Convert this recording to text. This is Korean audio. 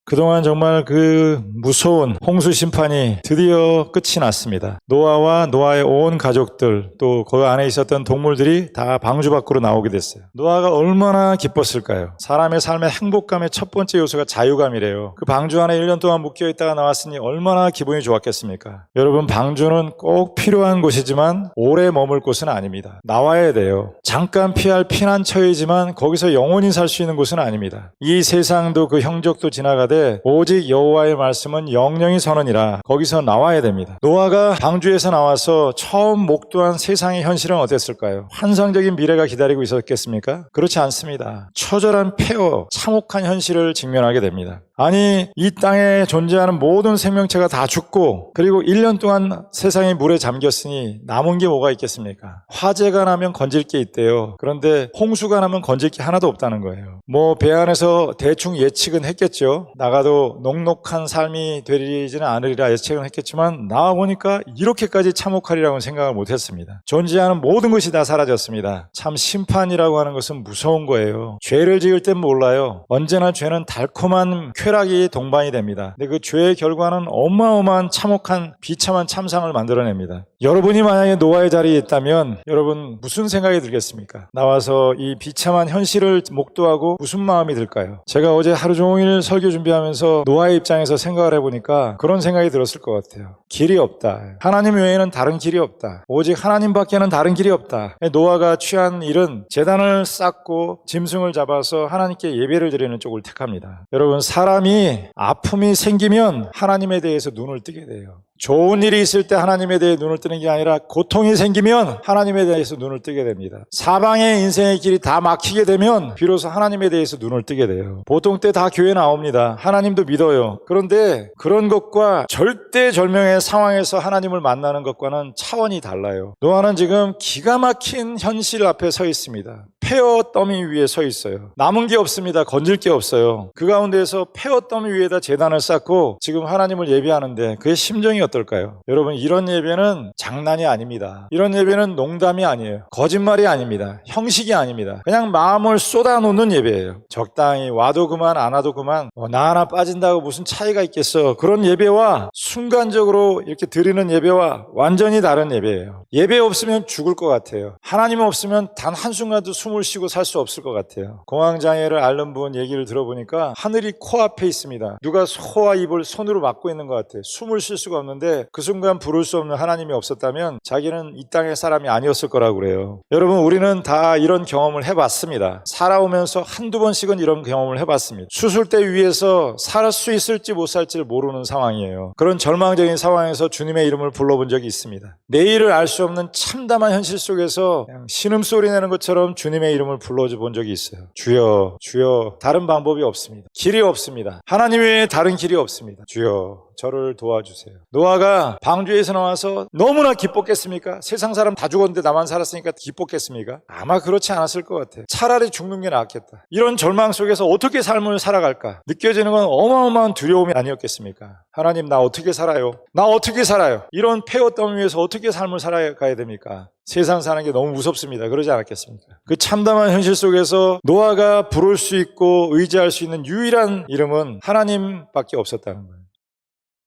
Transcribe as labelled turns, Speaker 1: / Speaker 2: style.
Speaker 1: 그동안 정말 그 무서운 홍수 심판이 드디어 끝이 났습니다. 노아와 노아의 온 가족들 또 그 안에 있었던 동물들이 다 방주 밖으로 나오게 됐어요. 노아가 얼마나 기뻤을까요? 사람의 삶의 행복감의 첫 번째 요소가 자유감이래요. 그 방주 안에 1년 동안 묶여 있다가 나왔으니 얼마나 기분이 좋았겠습니까? 여러분, 방주는 꼭 필요한 곳이지만 오래 머물 곳은 아닙니다. 나와야 돼요. 잠깐 피할 피난처이지만 거기서 영원히 살 수 있는 곳은 아닙니다. 이 세상도 그 형적도 지나가되 오직 여호와의 말씀은 영영이 선언이라 거기서 나와야 됩니다. 노아가 방주에서 나와서 처음 목도한 세상의 현실은 어땠을까요? 환상적인 미래가 기다리고 있었겠습니까? 그렇지 않습니다. 처절한 폐허, 참혹한 현실을 직면하게 됩니다. 아니, 이 땅에 존재하는 모든 생명체가 다 죽고 그리고 1년 동안 세상이 물에 잠겼으니 남은 게 뭐가 있겠습니까? 화재가 나면 건질 게 있대요. 그런데 홍수가 나면 건질 게 하나도 없다는 거예요. 배 안에서 대충 예측은 했겠죠. 나가도 녹록한 삶이 되리지는 않으리라 예측은 했겠지만 나와보니까 이렇게까지 참혹하리라고는 생각을 못했습니다. 존재하는 모든 것이 다 사라졌습니다. 참 심판이라고 하는 것은 무서운 거예요. 죄를 지을 땐 몰라요. 언제나 죄는 달콤한 쾌락이 동반이 됩니다. 근데 그 죄의 결과는 어마어마한 참혹한 비참한 참상을 만들어냅니다. 여러분이 만약에 노아의 자리에 있다면 여러분 무슨 생각이 들겠습니까? 나와서 이 비참한 현실을 목도하고 무슨 마음이 들까요? 제가 어제 하루 종일 설교 준비하면서 노아의 입장에서 생각을 해보니까 그런 생각이 들었을 것 같아요. 길이 없다. 하나님 외에는 다른 길이 없다. 오직 하나님밖에는 다른 길이 없다. 노아가 취한 일은 제단을 쌓고 짐승을 잡아서 하나님께 예배를 드리는 쪽을 택합니다. 여러분, 사람이 아픔이 생기면 하나님에 대해서 눈을 뜨게 돼요. 좋은 일이 있을 때 하나님에 대해 눈을 뜨는 게 아니라 고통이 생기면 하나님에 대해서 눈을 뜨게 됩니다. 사방의 인생의 길이 다 막히게 되면 비로소 하나님에 대해서 눈을 뜨게 돼요. 보통 때 다 교회 나옵니다. 하나님도 믿어요. 그런데 그런 것과 절대절명의 상황에서 하나님을 만나는 것과는 차원이 달라요. 노아는 지금 기가 막힌 현실 앞에 서 있습니다. 폐허 더미 위에 서 있어요. 남은 게 없습니다. 건질 게 없어요. 그 가운데에서 폐허 더미 위에다 제단을 쌓고 지금 하나님을 예배하는데 그의 심정이 어떨까요? 여러분, 이런 예배는 장난이 아닙니다. 이런 예배는 농담이 아니에요. 거짓말이 아닙니다. 형식이 아닙니다. 그냥 마음을 쏟아놓는 예배예요. 적당히 와도 그만 안 와도 그만 나 하나 빠진다고 무슨 차이가 있겠어. 그런 예배와 순간적으로 이렇게 드리는 예배와 완전히 다른 예배예요. 예배 없으면 죽을 것 같아요. 하나님 없으면 단 한순간도 숨을 쉬고 살 수 없을 것 같아요. 공황장애를 앓는 분 얘기를 들어보니까 하늘이 코앞에 있습니다. 누가 코와 입을 손으로 막고 있는 것 같아요. 숨을 쉴 수가 없는데 그 순간 부를 수 없는 하나님이 없었다면 자기는 이 땅의 사람이 아니었을 거라고 그래요. 여러분, 우리는 다 이런 경험을 해봤습니다. 살아오면서 한두 번씩은 이런 경험을 해봤습니다. 수술대 위에서 살 수 있을지 못 살지를 모르는 상황이에요. 그런 절망적인 상황에서 주님의 이름을 불러본 적이 있습니다. 내일을 알 수 없는 참담한 현실 속에서 그냥 신음소리 내는 것처럼 주님의 이름을 불러본 적이 있어요. 주여, 주여. 다른 방법이 없습니다. 길이 없습니다. 하나님 외에 다른 길이 없습니다. 주여, 저를 도와주세요. 노아가 방주에서 나와서 너무나 기뻤겠습니까? 세상 사람 다 죽었는데 나만 살았으니까 기뻤겠습니까? 아마 그렇지 않았을 것 같아요. 차라리 죽는 게 낫겠다. 이런 절망 속에서 어떻게 삶을 살아갈까? 느껴지는 건 어마어마한 두려움이 아니었겠습니까? 하나님, 나 어떻게 살아요? 나 어떻게 살아요? 이런 폐허 더미 위에서 어떻게 삶을 살아가야 됩니까? 세상 사는 게 너무 무섭습니다. 그러지 않았겠습니까? 그 참담한 현실 속에서 노아가 부를 수 있고 의지할 수 있는 유일한 이름은 하나님밖에 없었다는 거예요.